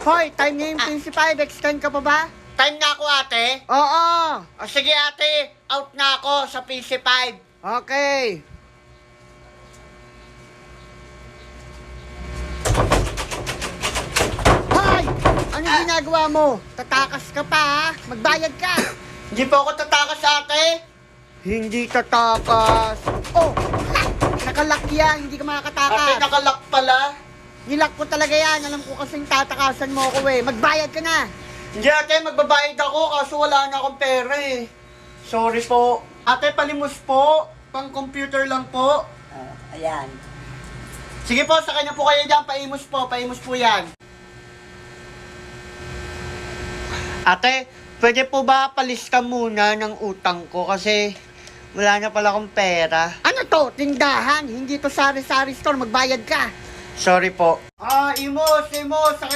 Hoy, time na yung principal. Extend ka pa ba? Time na ako, ate. Oo. O sige, ate. Out na ako sa PC5. Okay. Hoy! Ano ginagawa mo? Tatakas ka pa, ha? Magbayad ka. Hindi po ako tatakas, ate. Hindi tatakas. Oh, nakalak yan. Hindi ka Ate, makakatakas. nakalak pala. Nilak ko talaga yan. Alam ko kasing tatakasan mo ako eh. Magbayad ka na. Hindi, ate. Magbabayad ako kaso wala na akong pera eh. Sorry po. Ate, palimos po. Pang computer lang po. Ayan. Sige po, sakay na po kayo dyan. Paimos po. Paimos po yan. Ate, pwede po ba palis ka muna ng utang ko kasi wala na pala akong pera. Ano to? Tindahan. Hindi to sari-sari store. Magbayad ka. Sorry po. Imos, sakay